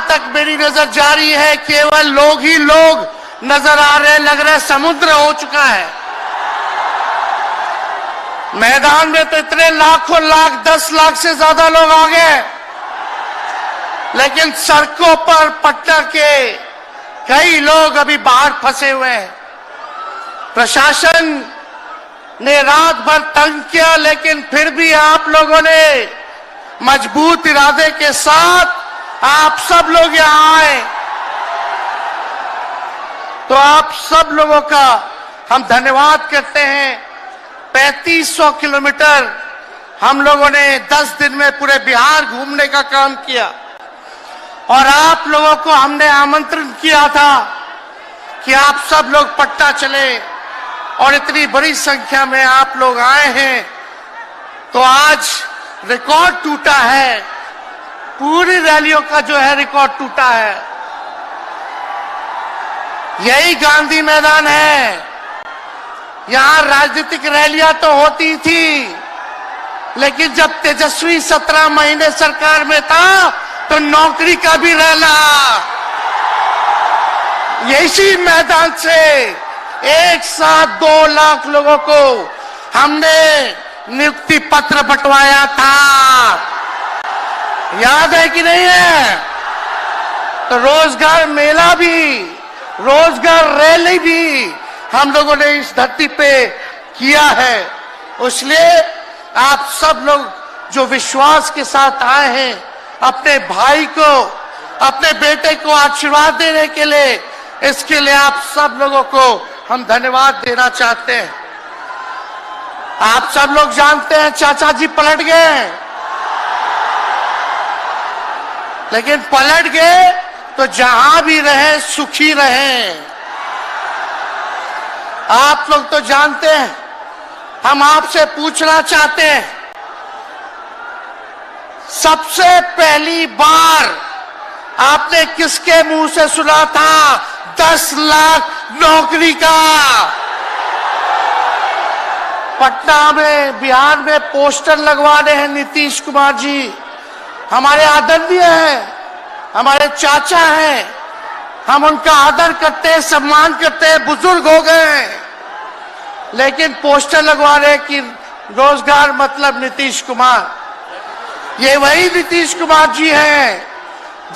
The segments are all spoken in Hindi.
तक मेरी नजर जा रही है केवल लोग ही लोग नजर आ रहे, लग रहा है समुद्र हो चुका है। मैदान में तो इतने लाखों लाख 10 लाख से ज्यादा लोग आ गए, लेकिन सड़कों पर पटना के कई लोग अभी बाहर फंसे हुए हैं। प्रशासन ने रात भर तंग किया, लेकिन फिर भी आप लोगों ने मजबूत इरादे के साथ आप सब लोग यहां आए, तो आप सब लोगों का हम धन्यवाद करते हैं। 3500 किलोमीटर हम लोगों ने 10 दिन में पूरे बिहार घूमने का काम किया, और आप लोगों को हमने आमंत्रण किया था कि आप सब लोग पटना चले, और इतनी बड़ी संख्या में आप लोग आए हैं, तो आज रिकॉर्ड टूटा है। पूरी रैलियों का जो है रिकॉर्ड टूटा है। यही गांधी मैदान है। यहां राजनीतिक रैलियां तो होती थी, लेकिन जब तेजस्वी 17 महीने सरकार में था तो नौकरी का भी रैला यही मैदान से एक साथ 2 लाख लोगों को हमने नियुक्ति पत्र बंटवाया था। याद है कि नहीं है? तो रोजगार मेला भी, रोजगार रैली भी हम लोगों ने इस धरती पे किया है। इसलिए आप सब लोग जो विश्वास के साथ आए हैं, अपने भाई को, अपने बेटे को आशीर्वाद देने के लिए, इसके लिए आप सब लोगों को हम धन्यवाद देना चाहते हैं। आप सब लोग जानते हैं चाचा जी पलट गए, लेकिन पलट गए तो जहां भी रहे सुखी रहे। आप लोग तो जानते हैं, हम आपसे पूछना चाहते हैं, सबसे पहली बार आपने किसके मुंह से सुना था 10 लाख नौकरी का? पटना में, बिहार में पोस्टर लगवाने हैं नीतीश कुमार जी। हमारे आदरणीय हैं, हमारे चाचा हैं, हम उनका आदर करते हैं, सम्मान करते हैं, बुजुर्ग हो गए हैं, लेकिन पोस्टर लगवा रहे कि रोजगार मतलब नीतीश कुमार। ये वही नीतीश कुमार जी हैं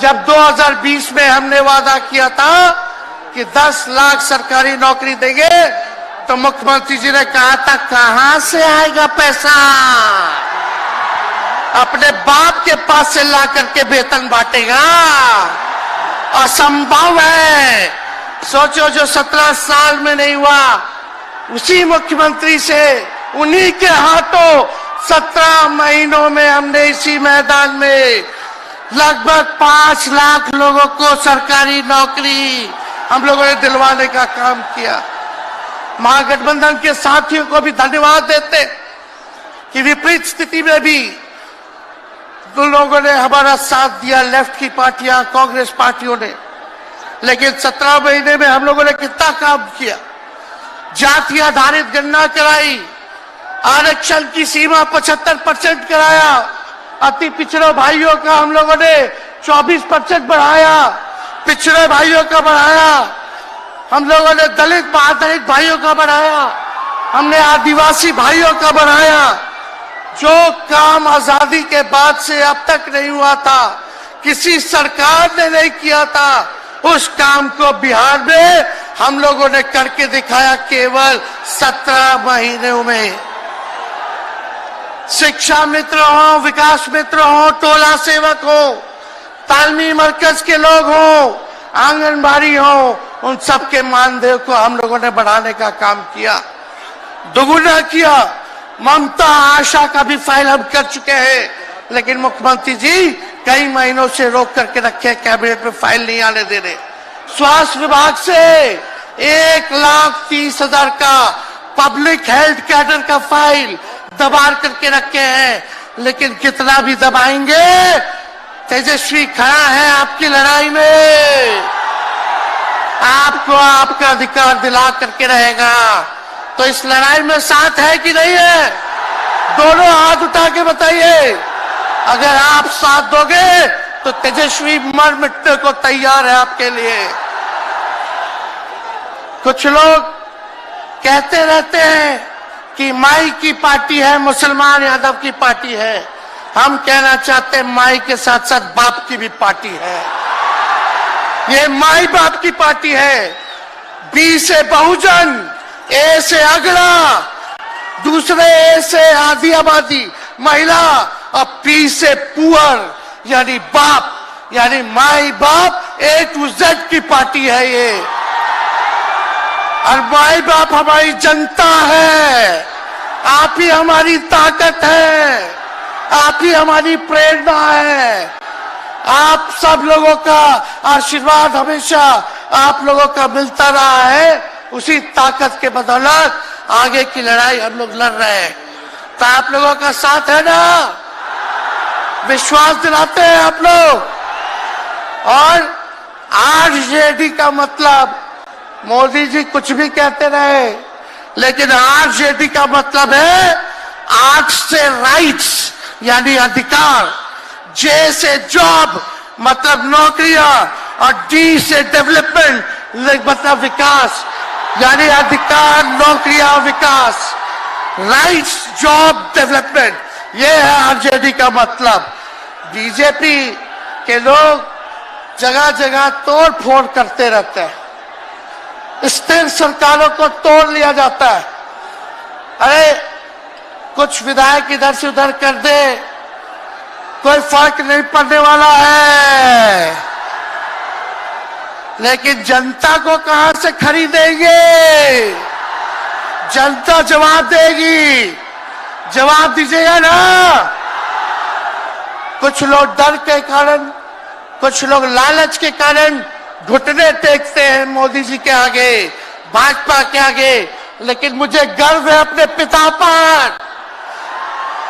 जब 2020 में हमने वादा किया था कि 10 लाख सरकारी नौकरी देंगे, तो मुख्यमंत्री जी ने कहा था कहां से आएगा पैसा? अपने बाप के पास से ला करके वेतन बांटेगा? असंभव है। सोचो, जो 17 साल में नहीं हुआ, उसी मुख्यमंत्री से, उन्हीं के हाथों 17 महीनों में हमने इसी मैदान में लगभग 5 लाख लोगों को सरकारी नौकरी हम लोगों ने दिलवाने का काम किया। महागठबंधन के साथियों को भी धन्यवाद देते कि विपरीत स्थिति में भी उन लोगों ने हमारा साथ दिया, लेफ्ट की पार्टियां, कांग्रेस पार्टियों ने। लेकिन 17 महीने में हम लोगों ने कितना काम किया। जाति आधारित गणना कराई, आरक्षण की सीमा 75% कराया, अति पिछड़े भाइयों का हम लोगों ने 24% बढ़ाया, पिछड़े भाइयों का बढ़ाया, हम लोगों ने दलित आधारित भाइयों का बढ़ाया, हमने आदिवासी भाइयों का बढ़ाया। जो काम आजादी के बाद से अब तक नहीं हुआ था, किसी सरकार ने नहीं किया था, उस काम को बिहार में हम लोगों ने करके दिखाया केवल 17 महीनों में। शिक्षा मित्र हो, विकास मित्र हो, टोला सेवक हो, तालमी मरकज के लोग हो, आंगनबाड़ी हो, उन सबके मानदेय को हम लोगों ने बढ़ाने का काम किया, दोगुना किया। ममता आशा का भी फाइल हम कर चुके हैं, लेकिन मुख्यमंत्री जी कई महीनों से रोक करके रखे, कैबिनेट में फाइल नहीं आने दे रहे। स्वास्थ्य विभाग से 1,30,000 का पब्लिक हेल्थ कैडर का फाइल दबा करके रखे हैं, लेकिन कितना भी दबाएंगे, तेजस्वी खड़ा है आपकी लड़ाई में, आपको आपका अधिकार दिला करके रहेगा। तो इस लड़ाई में साथ है कि नहीं है? दोनों हाथ उठा के बताइए। अगर आप साथ दोगे तो तेजस्वी मर मिटने को तैयार है आपके लिए। कुछ लोग कहते रहते हैं कि माई की पार्टी है, मुसलमान यादव की पार्टी है। हम कहना चाहते हैं माई के साथ साथ बाप की भी पार्टी है। ये माई बाप की पार्टी है। बी से बहुजन, ए से अगड़ा, दूसरे ए से आधी आबादी महिला और पी से पुअर यानी बाप, यानी माई बाप ए टू जेड की पार्टी है ये। और माई बाप हमारी जनता है। आप ही हमारी ताकत है, आप ही हमारी प्रेरणा है। आप सब लोगों का आशीर्वाद हमेशा आप लोगों का मिलता रहा है। उसी ताकत के बदौलत आगे की लड़ाई हम लोग लड़ रहे हैं। तो आप लोगों का साथ है ना? विश्वास दिलाते हैं आप लोग। और आरजेडी का मतलब, मोदी जी कुछ भी कहते रहे, लेकिन आरजेडी का मतलब है आर से राइट्स यानी अधिकार, जे से जॉब मतलब नौकरियां, और डी से डेवलपमेंट मतलब विकास, यानी अधिकार, नौकरियां, विकास, राइट्स, जॉब, डेवलपमेंट, ये है आरजेडी का मतलब। बीजेपी के लोग जगह जगह तोड़ फोड़ करते रहते हैं। स्थिर सरकारों को तोड़ लिया जाता है। अरे कुछ विधायक इधर से उधर कर दे, कोई फर्क नहीं पड़ने वाला है। लेकिन जनता को कहां से खरीदेंगे? जनता जवाब देगी। जवाब दीजिएगा ना? कुछ लोग डर के कारण, कुछ लोग लालच के कारण घुटने टेकते हैं मोदी जी के आगे, भाजपा के आगे। लेकिन मुझे गर्व है अपने पिता पर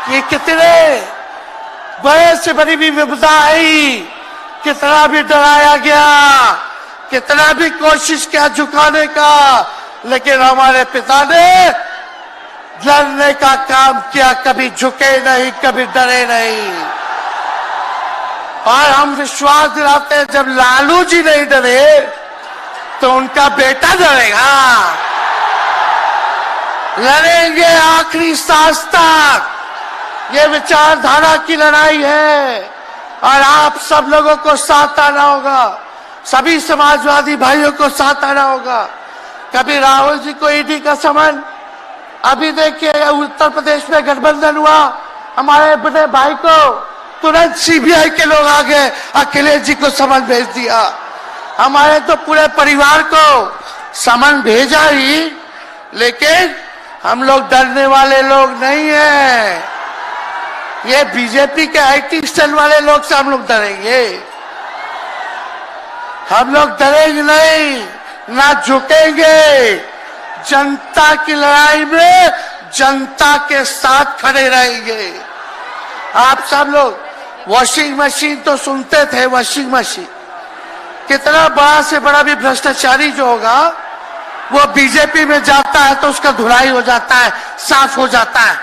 कि कितने बड़े से बड़ी भी विपदा आई, कितना भी डराया गया, कितना भी कोशिश किया झुकाने का, लेकिन हमारे पिता ने लड़ने का काम किया, कभी झुके नहीं, कभी डरे नहीं। और हम विश्वास दिलाते हैं जब लालू जी नहीं डरे तो उनका बेटा डरेगा। लड़ेंगे आखिरी सांस तक। ये विचारधारा की लड़ाई है और आप सब लोगों को साथ आना होगा। सभी समाजवादी भाइयों को साथ आना होगा। कभी राहुल जी को ईडी का समन, अभी देखिए उत्तर प्रदेश में गठबंधन हुआ, हमारे बड़े भाई को तुरंत सीबीआई के लोग आ गए, अखिलेश जी को समन भेज दिया। हमारे तो पूरे परिवार को समन भेजा ही, लेकिन हम लोग डरने वाले लोग नहीं हैं। ये बीजेपी के आईटी सेल वाले लोग से हम लोग डरेंगे? हम लोग डरेंगे नहीं, ना झुकेंगे। जनता की लड़ाई में जनता के साथ खड़े रहेंगे। आप सब लोग वॉशिंग मशीन तो सुनते थे, वॉशिंग मशीन कितना बड़ा से बड़ा भी भ्रष्टाचारी जो होगा वो बीजेपी में जाता है तो उसका धुलाई हो जाता है, साफ हो जाता है।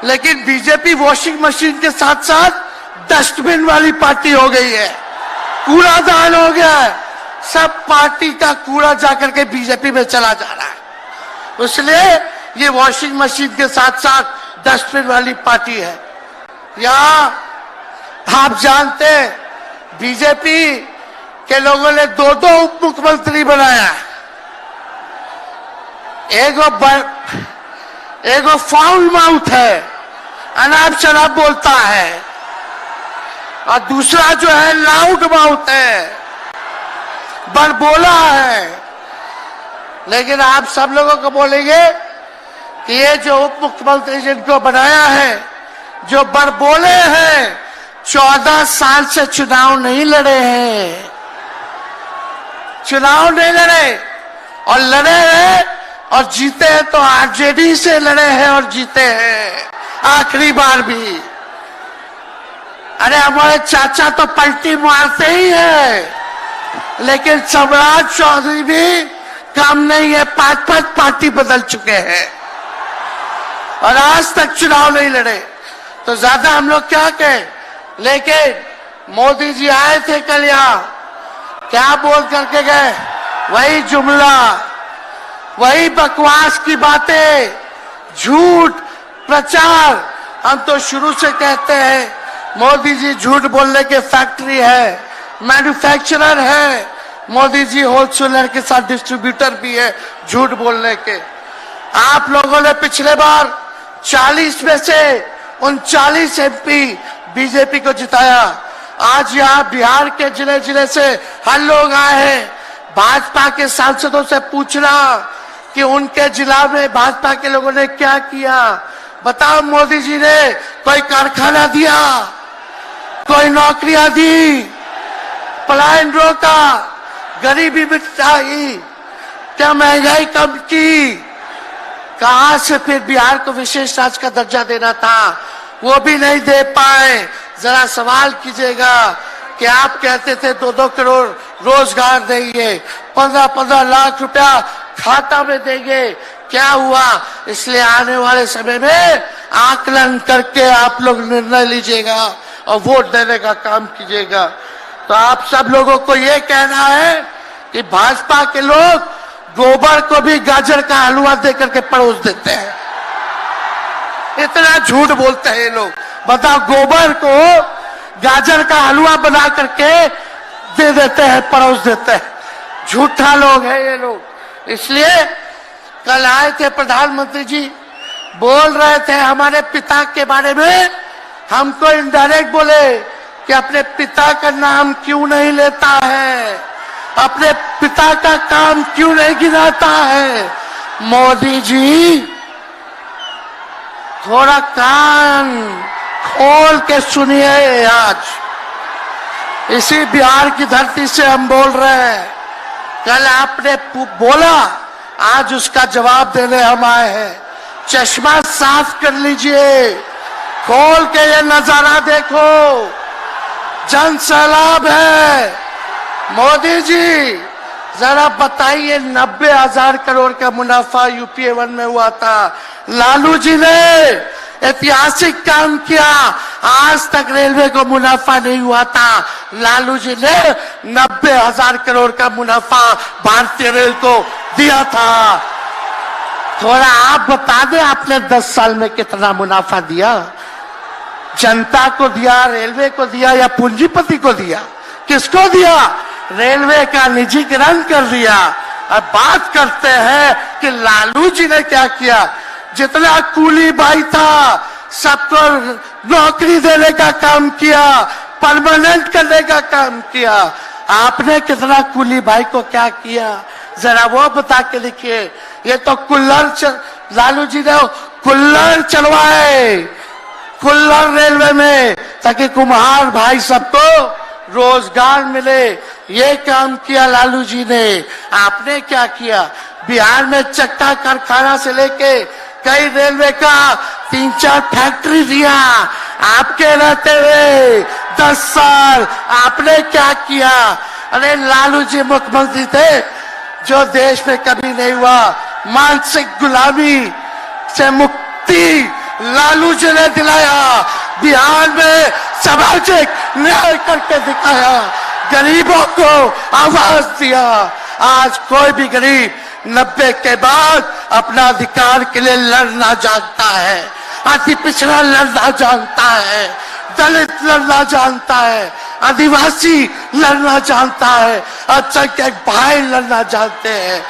लेकिन बीजेपी वॉशिंग मशीन के साथ साथ डस्टबिन वाली पार्टी हो गई है, कूड़ादान हो गया है। सब पार्टी का कूड़ा जाकर के बीजेपी में चला जा रहा है। इसलिए ये वॉशिंग मशीन के साथ साथ डस्टबिन वाली पार्टी है। यहाँ आप जानते हैं बीजेपी के लोगों ने दो उप मुख्यमंत्री बनाया। एगो फाउल माउथ है, अनाप शनाप बोलता है, और दूसरा जो है लाउड माउथ है, बड़बोला है। लेकिन आप सब लोगों को बोलेंगे कि ये जो उप मुख्यमंत्री जिनको बनाया है, जो बड़बोले हैं, 14 साल से चुनाव नहीं लड़े हैं, चुनाव नहीं लड़े, और लड़े हैं और जीते हैं तो आरजेडी से लड़े हैं और जीते हैं आखिरी बार भी। अरे हमारे चाचा तो पलटी मारते ही है, लेकिन सम्राट चौधरी भी काम नहीं है, 5 पार्टी बदल चुके हैं और आज तक चुनाव नहीं लड़े। तो ज्यादा हम लोग क्या कहें, लेकिन मोदी जी आए थे कल यहाँ, क्या बोल करके गए? वही जुमला, वही बकवास की बातें, झूठ प्रचार। हम तो शुरू से कहते हैं मोदी जी झूठ बोलने के फैक्ट्री है, मैन्युफैक्चरर है। मोदी जी होलसेलर के साथ डिस्ट्रीब्यूटर भी है झूठ बोलने के। आप लोगों ने पिछले बार 40 में से 39 एमपी बीजेपी को जिताया। आज यहाँ बिहार के जिले जिले से हर लोग आए हैं। भाजपा के सांसदों से पूछना कि उनके जिला में भाजपा के लोगों ने क्या किया। बताओ, मोदी जी ने कोई कारखाना दिया, कोई नौकरियां दी, पलायन रोका, गरीबी मिटाई, क्या महंगाई कम की? कहां से फिर बिहार को विशेष राज्य का दर्जा देना था, वो भी नहीं दे पाए। जरा सवाल कीजिएगा कि आप कहते थे 2-2 करोड़ रोजगार देंगे, 15-15 लाख रुपया खाता में देंगे, क्या हुआ? इसलिए आने वाले समय में आकलन करके आप लोग निर्णय लीजिएगा और वोट देने का काम कीजिएगा। तो आप सब लोगों को ये कहना है कि भाजपा के लोग गोबर को भी गाजर का हलवा देकर के परोस देते हैं। इतना झूठ बोलते हैं ये लोग। बताओ, गोबर को गाजर का हलवा बना करके दे देते हैं, परोस देते हैं। झूठा लोग हैं ये लोग। इसलिए कल आए थे प्रधानमंत्री जी, बोल रहे थे हमारे पिता के बारे में। हमको इनडायरेक्ट बोले कि अपने पिता का नाम क्यों नहीं लेता है, अपने पिता का काम क्यों नहीं गिनाता है। मोदी जी, थोड़ा कान खोल के सुनिए। आज इसी बिहार की धरती से हम बोल रहे हैं। कल आपने बोला, आज उसका जवाब देने हम आए हैं। चश्मा साफ कर लीजिए, खोल के ये नजारा देखो, जन सैलाब है। मोदी जी, जरा बताइए, 90,000 करोड़ का मुनाफा यूपीए 1 में हुआ था। लालू जी ने ऐतिहासिक काम किया, आज तक रेलवे को मुनाफा नहीं हुआ था। लालू जी ने 90,000 करोड़ का मुनाफा भारतीय रेल को दिया था। थोड़ा आप बता दें, आपने 10 साल में कितना मुनाफा दिया? जनता को दिया, रेलवे को दिया या पूंजीपति को दिया? किसको दिया? रेलवे का निजीकरण कर दिया। अब बात करते हैं कि लालू जी ने क्या किया। जितना कूली भाई था सबको नौकरी देने का काम किया, परमानेंट करने का काम किया। आपने कितना कूली भाई को क्या किया, जरा वो बता के लिखिए। ये तो लालू जी ने कुल्लर चलवाए, कुल्लर रेलवे में, ताकि कुम्हार भाई सबको रोजगार मिले। ये काम किया लालू जी ने। आपने क्या किया? बिहार में चक्का कारखाना से लेके कई रेलवे का 3-4 फैक्ट्री दिया। आपके रहते हुए 10 साल आपने क्या किया? अरे लालू जी मुख्यमंत्री थे जो देश में कभी नहीं हुआ। मानसिक गुलामी से मुक्ति लालू जी ने दिलाया। बिहार में सामाजिक न्याय करके दिखाया, गरीबों को आवाज दिया। आज कोई भी गरीब 90 के बाद अपना अधिकार के लिए लड़ना जानता है, अति पिछड़ा लड़ना जानता है, दलित लड़ना जानता है, आदिवासी लड़ना जानता है, अल्पसंख्यक भाई लड़ना जानते हैं।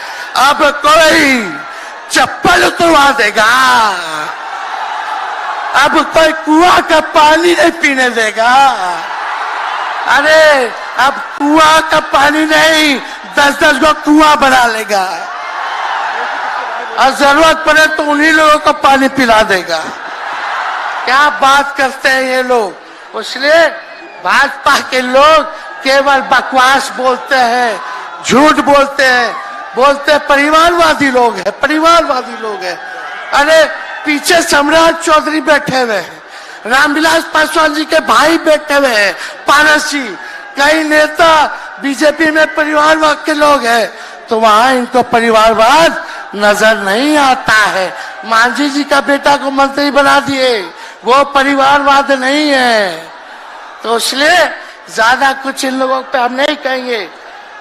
अब कोई चप्पल उतरवा देगा, अब कोई कुआं का पानी नहीं पीने देगा। अरे अब कुआं का पानी नहीं, 10-10 को कुआं बना लेगा और जरूरत पड़े तो उन्हीं लोगों को पानी पिला देगा। क्या बात करते हैं ये लोग। इसलिए भाजपा के लोग केवल बकवास बोलते हैं, झूठ बोलते हैं, बोलते परिवारवादी लोग हैं, परिवारवादी लोग हैं। अरे पीछे सम्राट चौधरी बैठे हुए हैं, रामविलास पासवान जी के भाई बैठे हुए हैं, पारस जी, कई नेता बीजेपी में परिवारवाद के लोग हैं, तो वहां इनको परिवारवाद नजर नहीं आता है। मांझी जी का बेटा को मंत्री बना दिए, वो परिवारवाद नहीं है। तो इसलिए ज्यादा कुछ इन लोगों पे हम नहीं कहेंगे,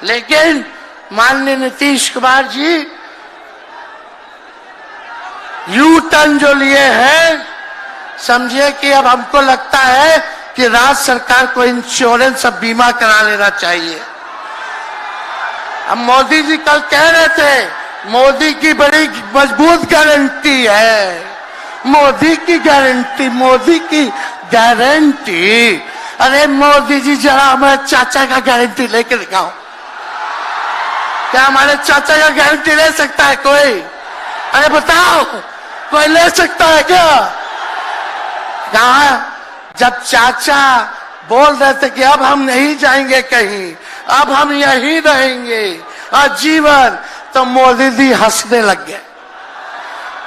लेकिन माननीय नीतीश कुमार जी यू टर्न जो लिए हैं, समझिए कि अब हमको लगता है कि राज्य सरकार को इंश्योरेंस और बीमा करा लेना चाहिए। अब मोदी जी कल कह रहे थे मोदी की बड़ी मजबूत गारंटी है, मोदी की गारंटी, मोदी की गारंटी। अरे मोदी जी जरा हमारे चाचा का गारंटी लेके दिखाओ। क्या हमारे चाचा का गारंटी ले सकता है कोई? अरे बताओ, कोई ले सकता है क्या? कहा जब चाचा बोल रहे थे कि अब हम नहीं जाएंगे कहीं, अब हम यहीं रहेंगे आजीवन, तो मोदी जी हंसने लग गए।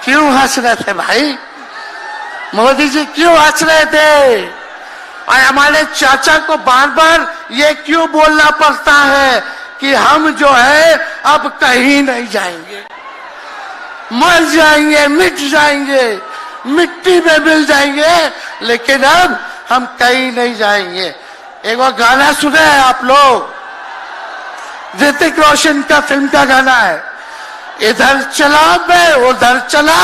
क्यों हंस रहे थे भाई? मोदी जी क्यों हंस रहे थे? और हमारे चाचा को बार बार ये क्यों बोलना पड़ता है कि हम जो है अब कहीं नहीं जाएंगे, मर जाएंगे, मिट जाएंगे, मिट्टी में मिल जाएंगे, लेकिन अब हम कहीं नहीं जाएंगे। एक बार गाना सुने हैं आप लोग, ऋतिक रोशन का फिल्म का गाना है, इधर चला मैं उधर चला,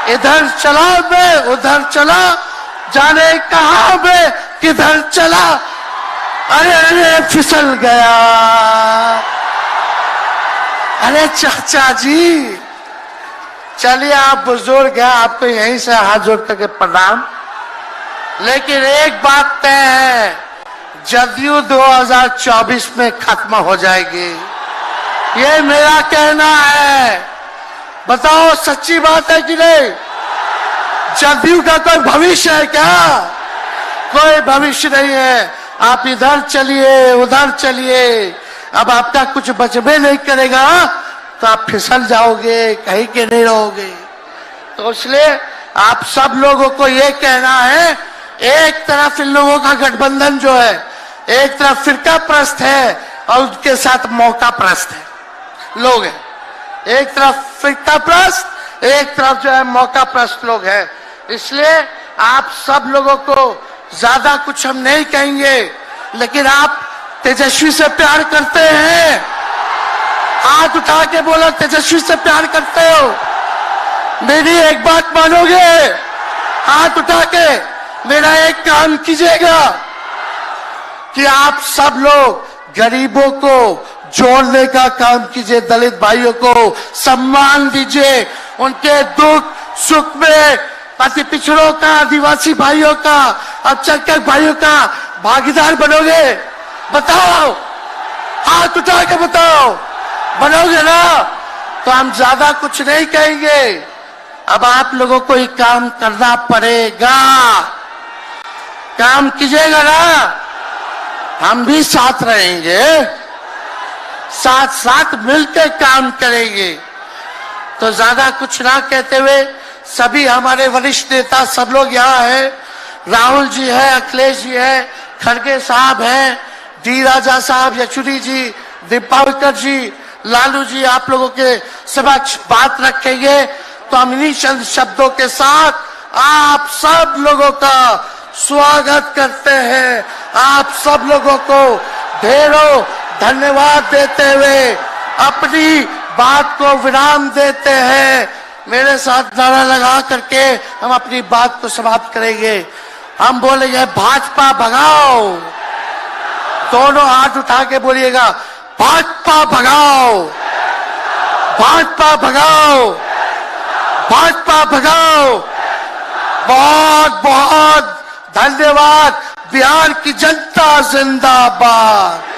इधर चला मैं उधर चला, जाने कहां मैं किधर चला, अरे अरे फिसल गया। अरे चाचा जी, चलिए आप बुजुर्ग हैं, आपको यहीं से हाथ जोड़ करके प्रणाम। लेकिन एक बात तय है, जदयू 2024 में खत्म हो जाएगी, ये मेरा कहना है। बताओ सच्ची बात है कि नहीं? जदयू का कोई भविष्य है क्या? कोई भविष्य नहीं है। आप इधर चलिए उधर चलिए, अब आपका कुछ बचबे नहीं करेगा तो आप फिसल जाओगे, कहीं के नहीं रहोगे। तो इसलिए आप सब लोगों को ये कहना है, एक तरफ इन लोगों का गठबंधन जो है, एक तरफ फिरका प्रस्त है और उनके साथ मौका प्रस्त है लोग हैं। एक तरफ फिरका प्रस्त, एक तरफ जो है मौका प्रस्त लोग हैं। इसलिए आप सब लोगों को ज्यादा कुछ हम नहीं कहेंगे, लेकिन आप तेजस्वी से प्यार करते हैं? हाथ उठा के बोलो, तेजस्वी से प्यार करते हो? मेरी एक बात मानोगे? हाथ उठा के मेरा एक काम कीजिएगा कि आप सब लोग गरीबों को जोड़ने का काम कीजिए, दलित भाइयों को सम्मान दीजिए, उनके दुख सुख में अति पिछड़ों का, आदिवासी भाइयों का, अल्पसंख्यक भाइयों का भागीदार बनोगे? बताओ, हाथ उठा के बताओ, बनोगे ना? तो हम ज्यादा कुछ नहीं कहेंगे। अब आप लोगों को ही काम करना पड़ेगा, काम कीजिएगा ना? हम भी साथ रहेंगे, साथ साथ मिलकर काम करेंगे। तो ज्यादा कुछ ना कहते हुए, सभी हमारे वरिष्ठ नेता सब लोग यहाँ हैं, राहुल जी है, अखिलेश जी है, खड़गे साहब हैं, डी राजा साहब, येचुरी जी, दीपावकर जी, लालू जी आप लोगों के समक्ष बात रखेंगे। तो हम इन्हीं चंद शब्दों के साथ आप सब लोगों का स्वागत करते हैं, आप सब लोगों को ढेरों धन्यवाद देते हुए अपनी बात को विराम देते हैं। मेरे साथ नारा लगा करके हम अपनी बात को समाप्त करेंगे। हम बोलेंगे भाजपा भगाओ, दोनों हाथ उठा के बोलिएगा, भाजपा भगाओ, भाजपा भगाओ, भाजपा भगाओ। बहुत बहुत धन्यवाद। बिहार की जनता जिंदाबाद,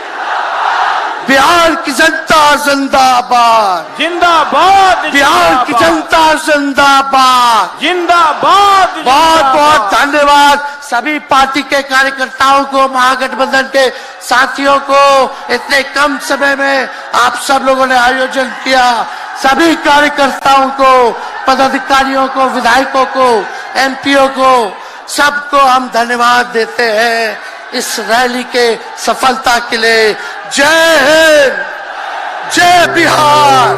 बिहार की जनता जिंदाबाद, जिंदाबाद, बिहार की जनता जिंदाबाद, जिंदाबाद। बहुत बहुत धन्यवाद सभी पार्टी के कार्यकर्ताओं को, महागठबंधन के साथियों को। इतने कम समय में आप सब लोगों ने आयोजन किया, सभी कार्यकर्ताओं को, पदाधिकारियों को, विधायकों को, एमपीओ को, सबको हम धन्यवाद देते हैं इस रैली के सफलता के लिए। जय हिंद, जय बिहार।